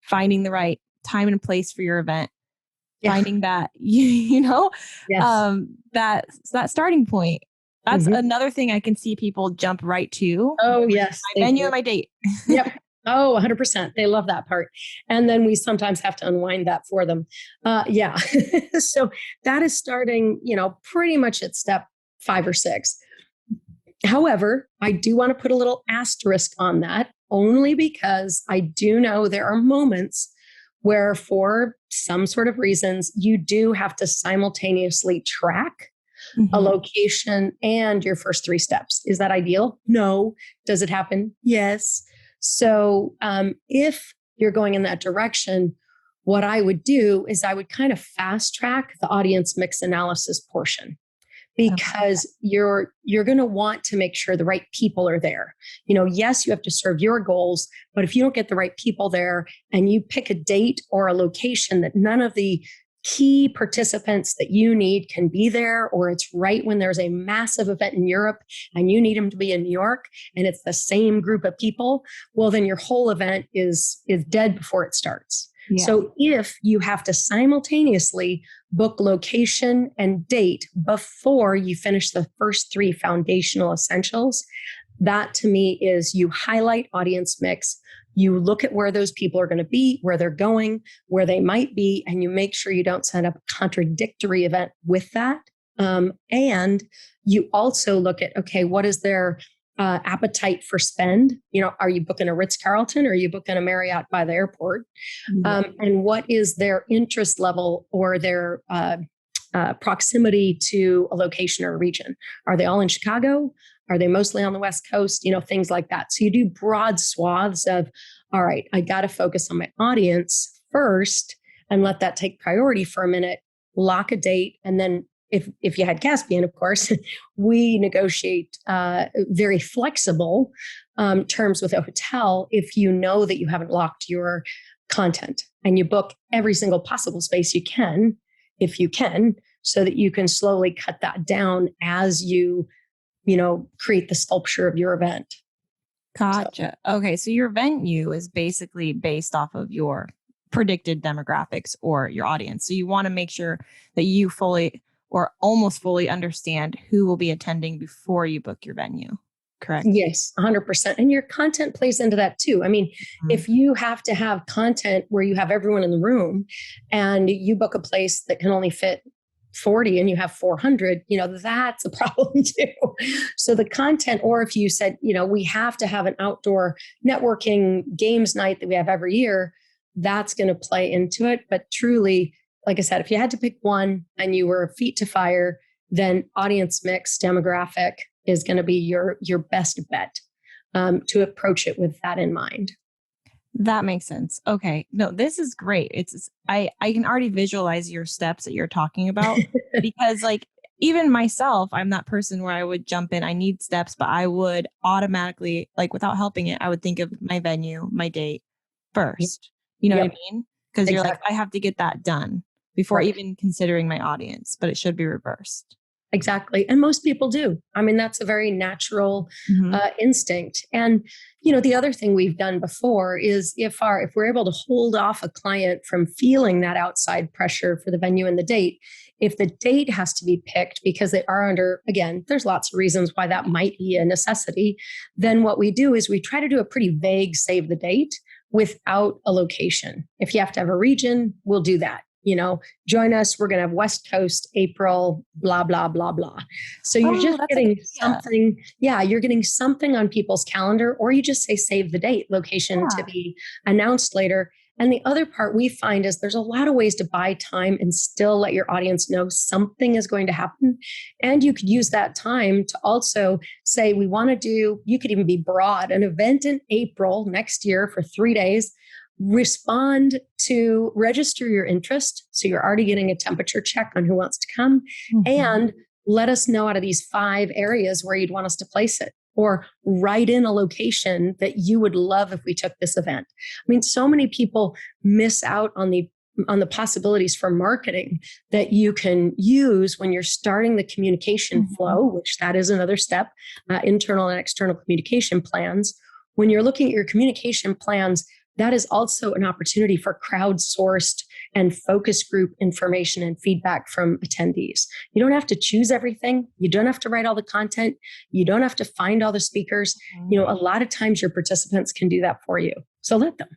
finding the right time and place for your event, Yeah. finding that, Yes. that starting point. That's another thing I can see people jump right to. Oh, yes. My venue and my date. Yep. Oh, 100%. They love that part. And then we sometimes have to unwind that for them. Yeah. So that is starting, pretty much at step 5 or 6. However, I do want to put a little asterisk on that, only because I do know there are moments where, for some sort of reasons, you do have to simultaneously track a location and your first 3 steps. Is that ideal? No. Does it happen? Yes. So if you're going in that direction, what I would do is I would kind of fast track the audience mix analysis portion, because you're going to want to make sure the right people are there. Yes, you have to serve your goals, but if you don't get the right people there and you pick a date or a location that none of the key participants that you need can be there, or it's right when there's a massive event in Europe and you need them to be in New York and it's the same group of people, well, then your whole event is dead before it starts. Yeah. So if you have to simultaneously book location and date before you finish the first 3 foundational essentials, that to me is you highlight audience mix. You look at where those people are going to be, where they're going, where they might be, and you make sure you don't set up a contradictory event with that. And you also look at, okay, what is their appetite for spend? Are you booking a Ritz-Carlton or are you booking a Marriott by the airport? And what is their interest level or their proximity to a location or a region? Are they all in Chicago? Are they mostly on the West Coast? Things like that. So you do broad swaths of, all right, I got to focus on my audience first and let that take priority for a minute, lock a date. And then if you had Caspian, of course, we negotiate very flexible terms with a hotel if you know that you haven't locked your content, and you book every single possible space you can, if you can, so that you can slowly cut that down as you create the sculpture of your event. Gotcha. So. Okay. So your venue is basically based off of your predicted demographics or your audience. So you want to make sure that you fully or almost fully understand who will be attending before you book your venue. Correct? Yes, 100%. And your content plays into that too. I mean, if you have to have content where you have everyone in the room and you book a place that can only fit 40 and you have 400, that's a problem too. So the content, or if you said, we have to have an outdoor networking games night that we have every year, that's going to play into it. But truly, like I said, if you had to pick one and you were feet to fire, then audience mix demographic is going to be your best bet to approach it with that in mind. That makes sense. Okay. No, this is great. I can already visualize your steps that you're talking about because even myself, I'm that person where I would jump in. I need steps, but I would automatically, without helping it, I would think of my venue, my date first. You know what I mean? Because you're like, I have to get that done before even considering my audience, but it should be reversed. Exactly. And most people do. I mean, that's a very natural instinct. And, the other thing we've done before is if we're able to hold off a client from feeling that outside pressure for the venue and the date, if the date has to be picked because they are under, again, there's lots of reasons why that might be a necessity, then what we do is we try to do a pretty vague save the date without a location. If you have to have a region, we'll do that. Join us. We're going to have West Coast, April, blah, blah, blah, blah. So you're just getting something. Yeah, you're getting something on people's calendar, or you just say save the date, location to be announced later. And the other part we find is there's a lot of ways to buy time and still let your audience know something is going to happen. And you could use that time to also say, you could even be broad, an event in April next year for 3 days. Respond to register your interest. So you're already getting a temperature check on who wants to come, and let us know out of these 5 areas where you'd want us to place it, or write in a location that you would love if we took this event. I mean, so many people miss out on the possibilities for marketing that you can use when you're starting the communication flow, which that is another step, internal and external communication plans. When you're looking at your communication plans that is also an opportunity for crowdsourced and focus group information and feedback from attendees. You don't have to choose everything. You don't have to write all the content. You don't have to find all the speakers. A lot of times your participants can do that for you. So let them.